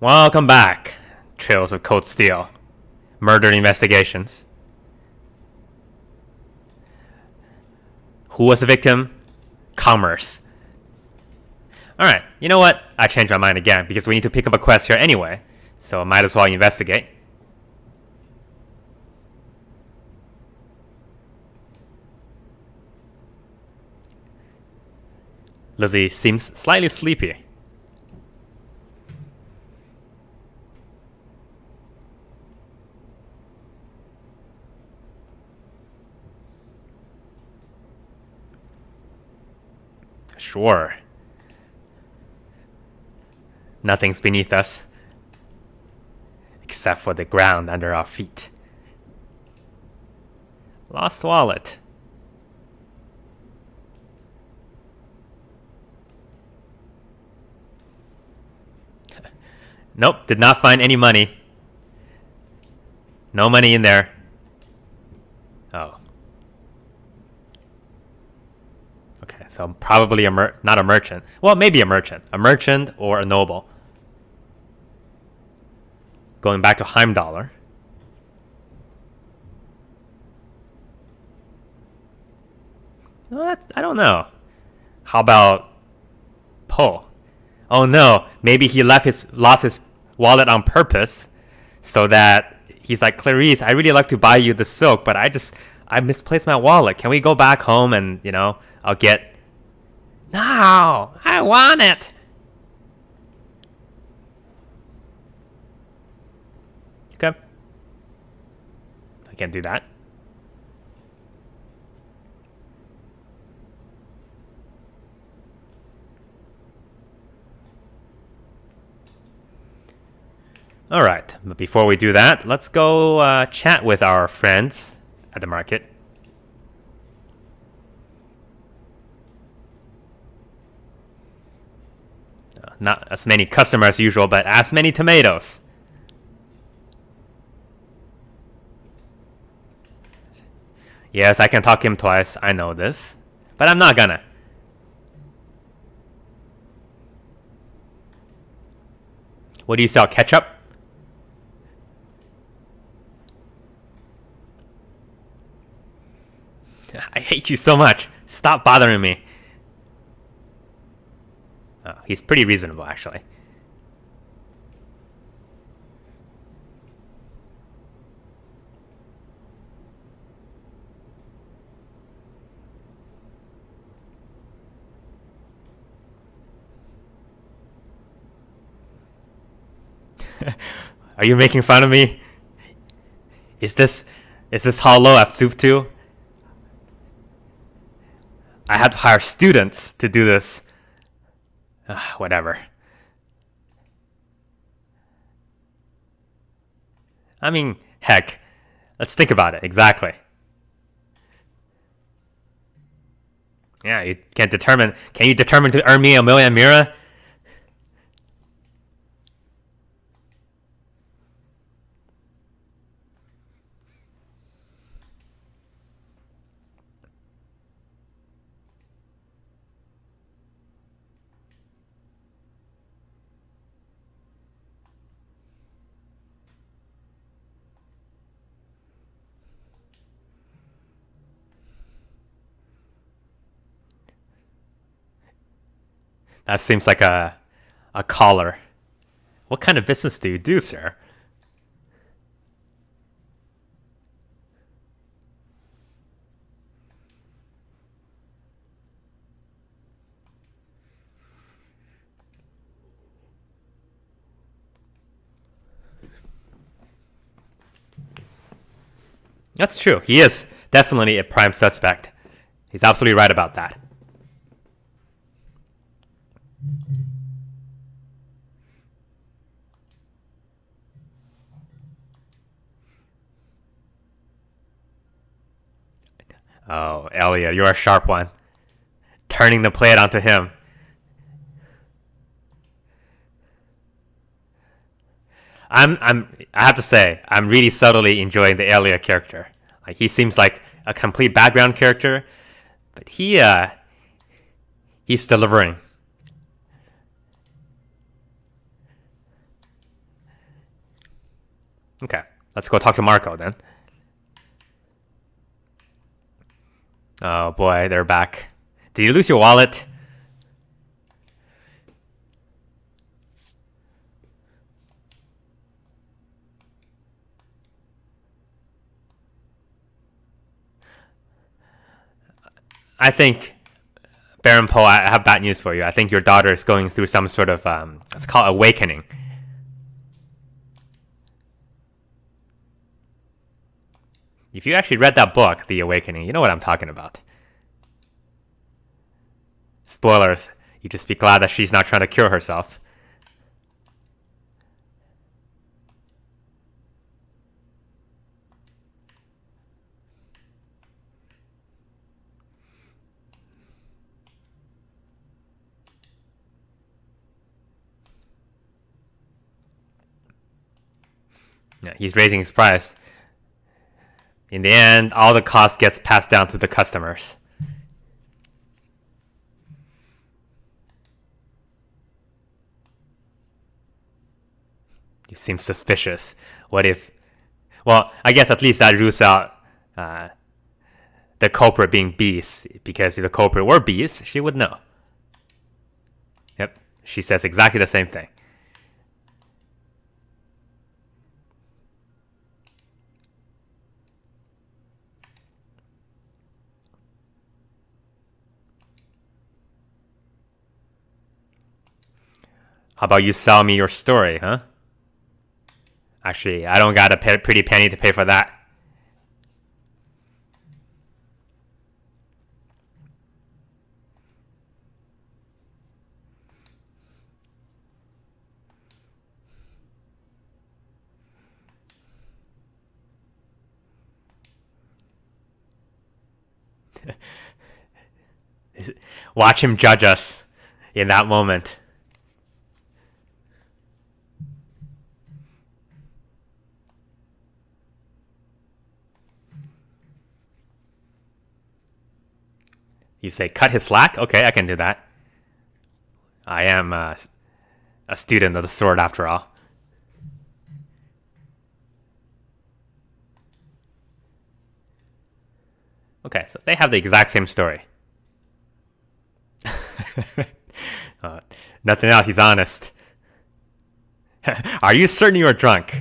Welcome back. Trails of Cold Steel. Murder investigations. Who was the victim? Commerce. Alright, you know what? I changed my mind again because we need to pick up a quest here anyway. So I might as well investigate. Lizzie seems slightly sleepy. Sure. Nothing's beneath us. Except for the ground under our feet. Lost wallet. Nope, did not find any money. No money in there. Oh. Okay, so probably not a merchant. Well, maybe a merchant. A merchant or a noble. Going back to Heimdallr. What? I don't know. How about Poe? Oh no, maybe he lost his wallet on purpose so that he's like, Clarice, I really like to buy you the silk, but I misplaced my wallet. Can we go back home and, I'll get... No, I want it. Okay. I can't do that. Alright, but before we do that, let's go chat with our friends at the market. Not as many customers as usual, but as many tomatoes. Yes, I can talk him twice, I know this. But I'm not gonna. What do you sell, ketchup? I hate you so much. Stop bothering me. Oh, he's pretty reasonable, actually. Are you making fun of me? Is this how low I've stooped to? I had to hire students to do this. Whatever. I mean, heck. Let's think about it. Exactly. Yeah, you can't determine... Can you determine to earn me a million Mira? That seems like a caller. What kind of business do you do, sir? That's true. He is definitely a prime suspect. He's absolutely right about that. Oh, Elliott, you're a sharp one. Turning the plate onto him. I have to say, I'm really subtly enjoying the Elliott character. Like, he seems like a complete background character, but he's delivering. Okay, let's go talk to Marco then. Oh boy, they're back. Did you lose your wallet? I think, Baron Poe, I have bad news for you. I think your daughter is going through some sort of, let's call it awakening. If you actually read that book, The Awakening, you know what I'm talking about. Spoilers. You just be glad that she's not trying to cure herself. Yeah, he's raising his price. In the end, all the cost gets passed down to the customers. You seem suspicious. What if... Well, I guess at least that rules out the culprit being bees, because if the culprit were bees, she would know. Yep, she says exactly the same thing. How about you sell me your story, huh? Actually, I don't got a pretty penny to pay for that. Watch him judge us in that moment. You say, cut his slack? Okay, I can do that. I am a student of the sword after all. Okay, so they have the exact same story. Nothing else, he's honest. Are you certain you are drunk?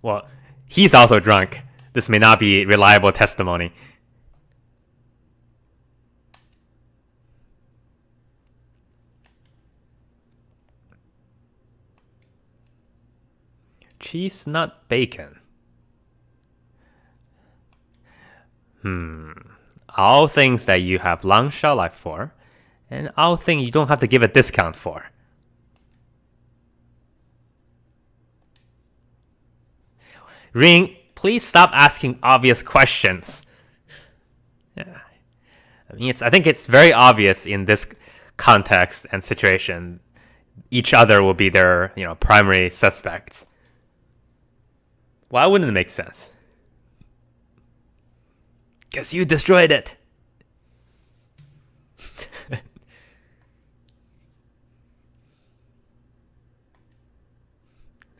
Well, he's also drunk. This may not be reliable testimony. Cheese, not bacon. All things that you have long shelf life for, and all things you don't have to give a discount for. Ring, please stop asking obvious questions. Yeah. I think it's very obvious in this context and situation. Each other will be their, primary suspects. Why wouldn't it make sense? Because you destroyed it.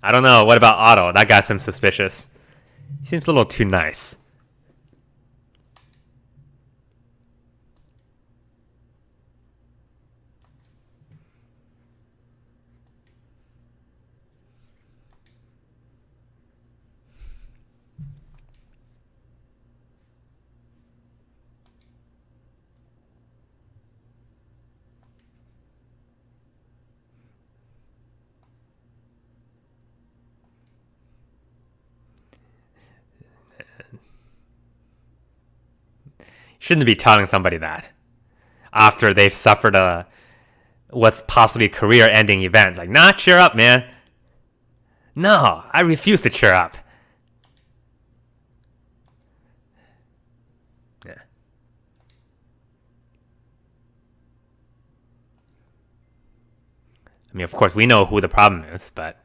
I don't know. What about Otto? That guy seems suspicious. He seems a little too nice. Shouldn't be telling somebody that after they've suffered what's possibly a career-ending event. Like, nah, cheer up, man. No, I refuse to cheer up. Yeah. I mean, of course, we know who the problem is, but...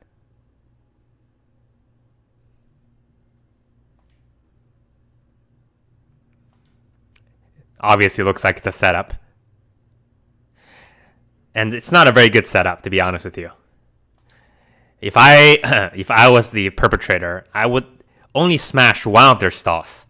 Obviously looks like it's a setup. And it's not a very good setup, to be honest with you. If I if I was the perpetrator, I would only smash one of their stalls.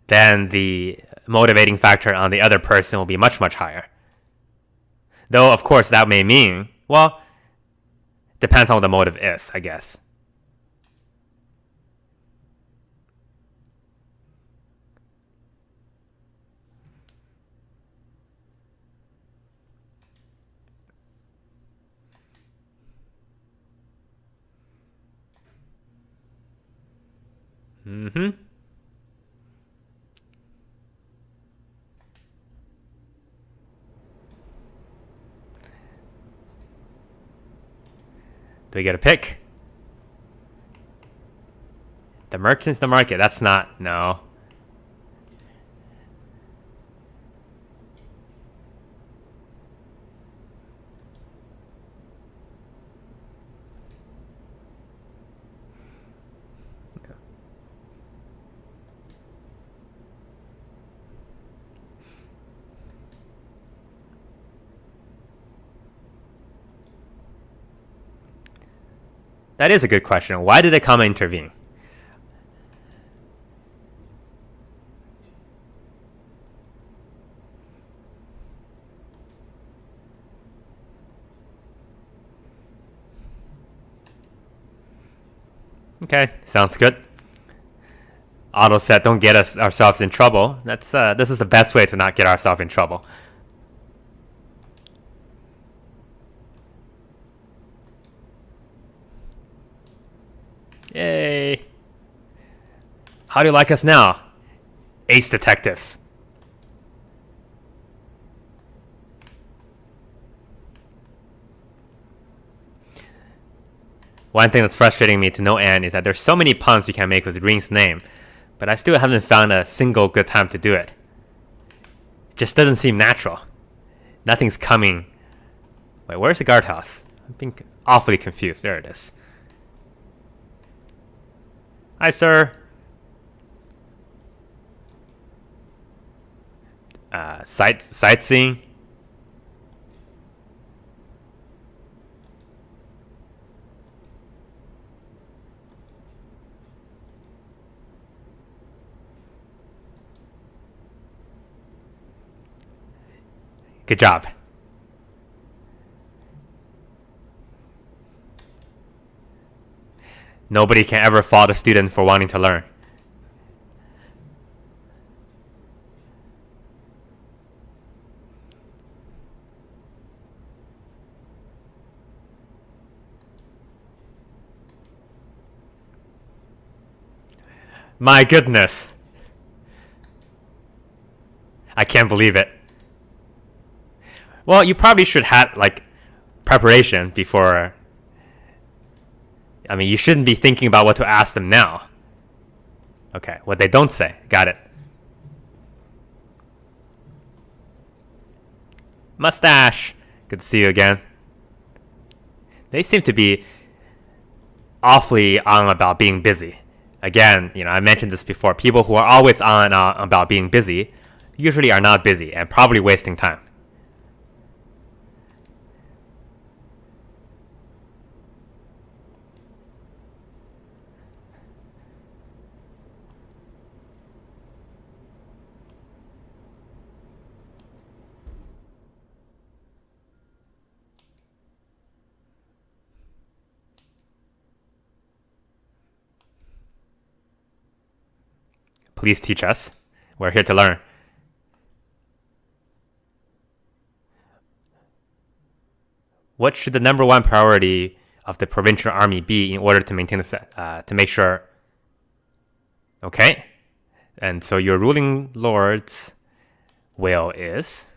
Then the motivating factor on the other person will be much, much higher. Though, of course, that may mean, well, depends on what the motive is, I guess. Mm-hmm. Do we get a pick? The merchant's the market. That's not, no. That is a good question. Why did they come and intervene? Okay, sounds good. Otto said, "Don't get ourselves in trouble." This is the best way to not get ourselves in trouble. Yay! How do you like us now, ace detectives? One thing that's frustrating me to no end is that there's so many puns you can make with Ring's name, but I still haven't found a single good time to do it. It just doesn't seem natural. Nothing's coming. Wait, where's the guardhouse? I'm being awfully confused. There it is. Hi, sir. Sightseeing. Good job. Nobody can ever fault a student for wanting to learn. My goodness. I can't believe it. Well, you probably should have, like, preparation before. I mean, you shouldn't be thinking about what to ask them now. Okay, what they don't say. Got it. Mustache. Good to see you again. They seem to be awfully on about being busy. Again, I mentioned this before. People who are always on about being busy usually are not busy and probably wasting time. Please teach us. We're here to learn. What should the number one priority of the provincial army be in order to maintain to make sure? Okay, and so your ruling lord's will is.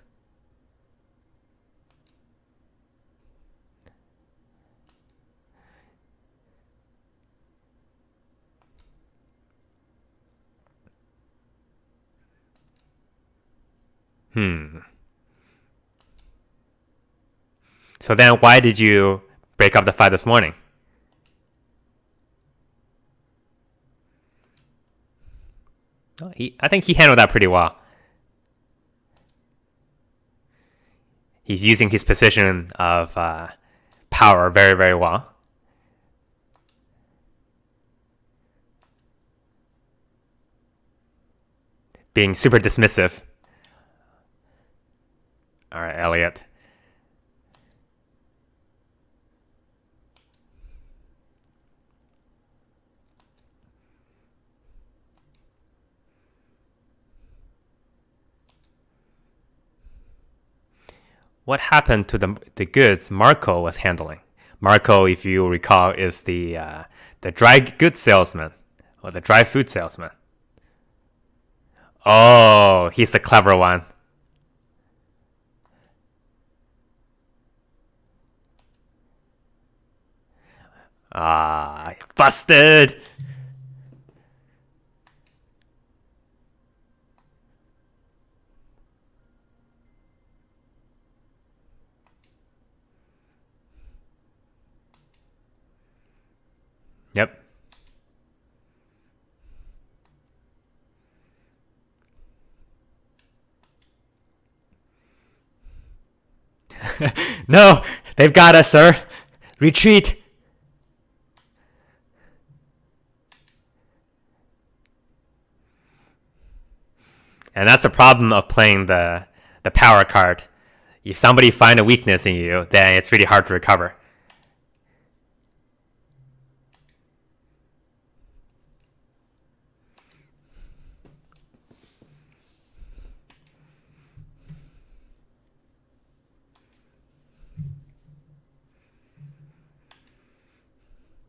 So then why did you break up the fight this morning? I think he handled that pretty well. He's using his position of power very, very well. Being super dismissive. All right, Elliott. What happened to the goods Marco was handling? Marco, if you recall, is the dry goods salesman or the dry food salesman. Oh, he's the clever one. Ah, busted. Yep. No, they've got us, sir. Retreat. And that's the problem of playing the power card. If somebody find a weakness in you, then it's really hard to recover.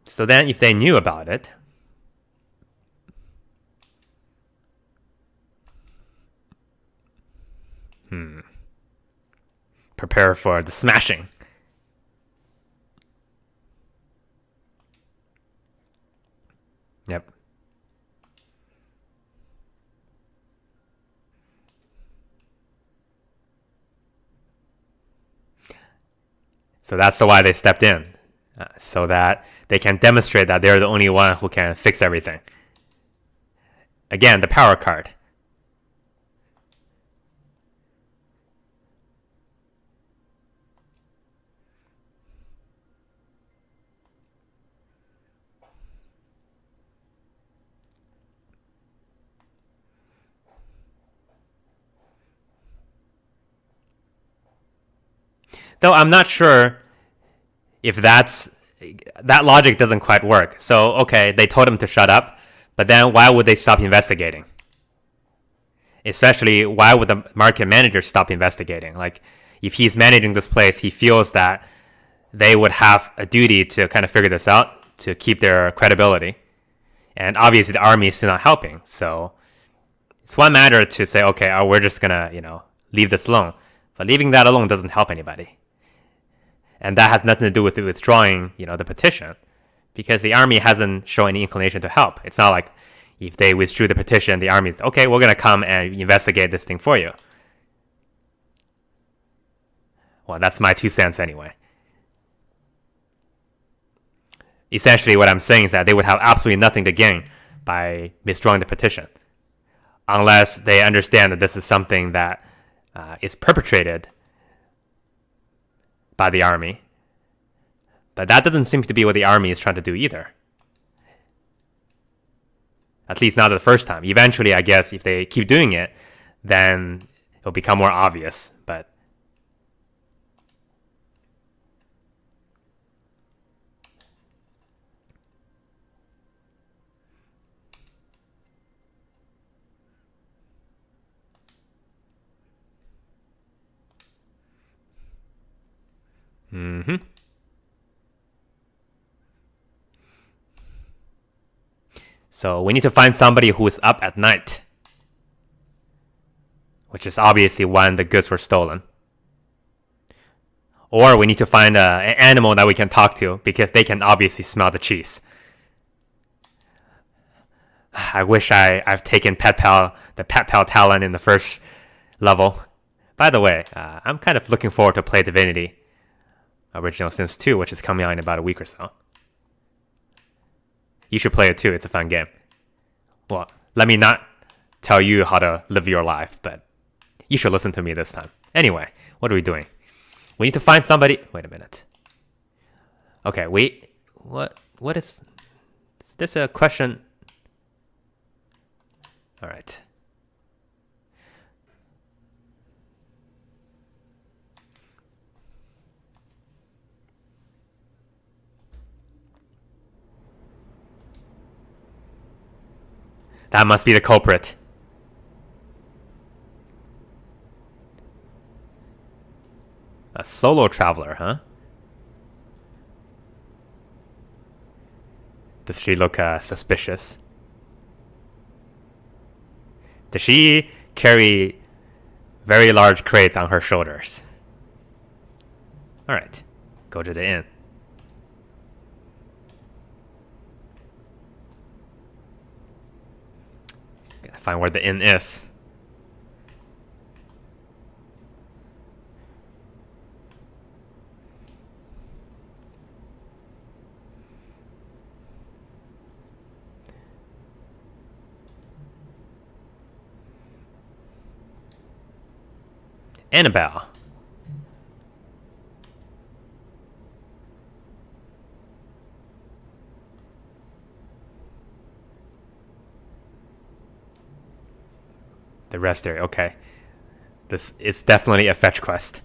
So then if they knew about it, prepare for the smashing. Yep. So that's why they stepped in, so that they can demonstrate that they're the only one who can fix everything. Again, the power card. Though I'm not sure if that logic doesn't quite work. So, okay, they told him to shut up, but then why would they stop investigating? Especially, why would the market manager stop investigating? Like, if he's managing this place, he feels that they would have a duty to kind of figure this out to keep their credibility. And obviously, the army is still not helping. So, it's one matter to say, okay, we're just gonna, leave this alone. But leaving that alone doesn't help anybody. And that has nothing to do with withdrawing, the petition, because the army hasn't shown any inclination to help. It's not like if they withdrew the petition, the army is, okay, we're going to come and investigate this thing for you. Well, that's my 2 cents anyway. Essentially, what I'm saying is that they would have absolutely nothing to gain by withdrawing the petition, unless they understand that this is something that is perpetrated by the army. But that doesn't seem to be what the army is trying to do either. At least not the first time. Eventually, I guess, if they keep doing it, then it'll become more obvious. But so we need to find somebody who is up at night, which is obviously when the goods were stolen. Or we need to find an animal that we can talk to, because they can obviously smell the cheese. I wish I've taken the Pet Pal talent in the first level. By the way, I'm kind of looking forward to play Divinity Original Sins 2, which is coming out in about a week or so. You should play it too. It's a fun game. Well, let me not tell you how to live your life, but you should listen to me this time. Anyway, what are we doing? We need to find somebody. Wait a minute. Okay, wait. What is this a question? All right. That must be the culprit. A solo traveler, huh? Does she look suspicious? Does she carry very large crates on her shoulders? Alright, go to the inn. Gotta find where the inn is. Annabelle. The rest area, okay. This is definitely a fetch quest.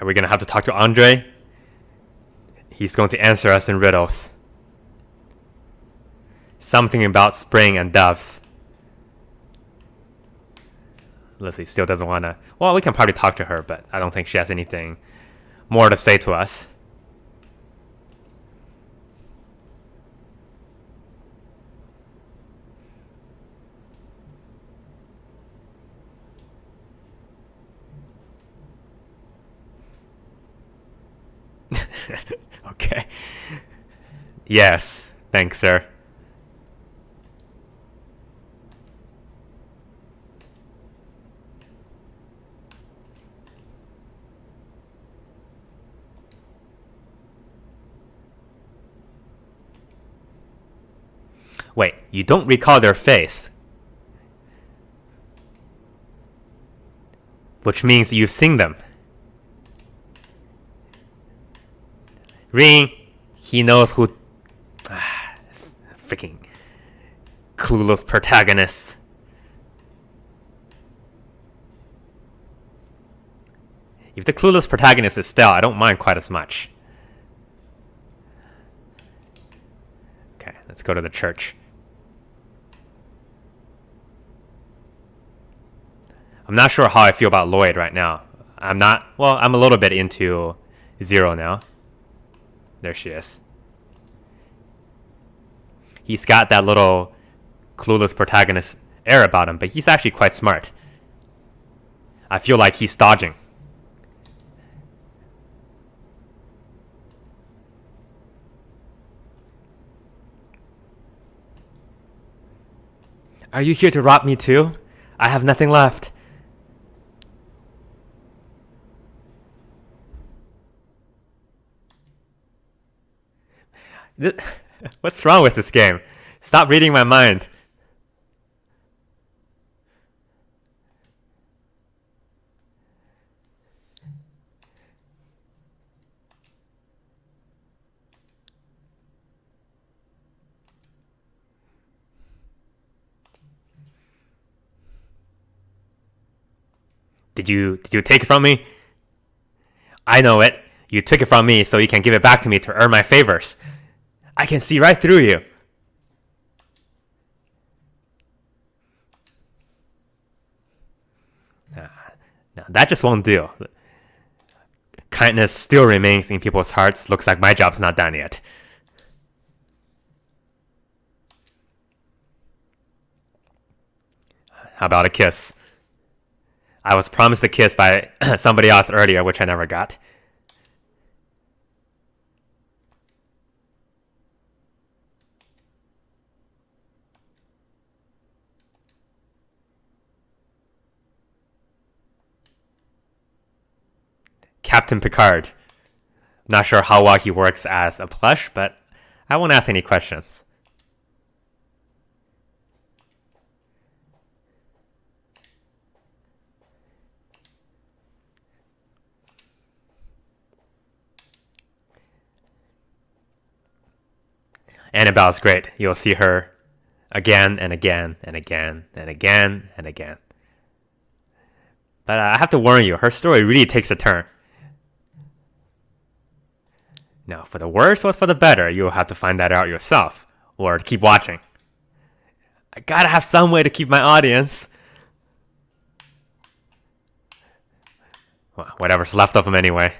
Are we gonna have to talk to Andre? He's going to answer us in riddles. Something about spring and doves. Leslie still doesn't want to... Well, we can probably talk to her, but I don't think she has anything more to say to us. Okay. Yes. Thanks, sir. Wait, you don't recall their face. Which means you've seen them. Ring. He knows who... freaking clueless protagonists. If the clueless protagonist is Stell, I don't mind quite as much. Okay, let's go to the church. I'm not sure how I feel about Lloyd right now. I'm a little bit into Zero now. There she is. He's got that little clueless protagonist air about him, but he's actually quite smart. I feel like he's dodging. Are you here to rob me too? I have nothing left. What's wrong with this game? Stop reading my mind. Did you take it from me? I know it. You took it from me so you can give it back to me to earn my favors. I can see right through you. No, that just won't do. Kindness still remains in people's hearts. Looks like my job's not done yet. How about a kiss? I was promised a kiss by somebody else earlier, which I never got. Captain Picard. Not sure how well he works as a plush, but I won't ask any questions. Annabelle's great. You'll see her again and again and again and again and again. But I have to warn you, her story really takes a turn. Now, for the worse or for the better, you'll have to find that out yourself, or keep watching. I gotta have some way to keep my audience. Well, whatever's left of them anyway.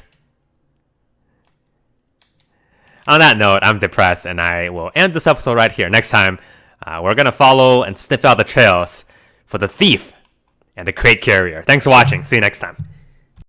On that note, I'm depressed, and I will end this episode right here. Next time, we're gonna follow and sniff out the trails for the thief and the crate carrier. Thanks for watching. See you next time.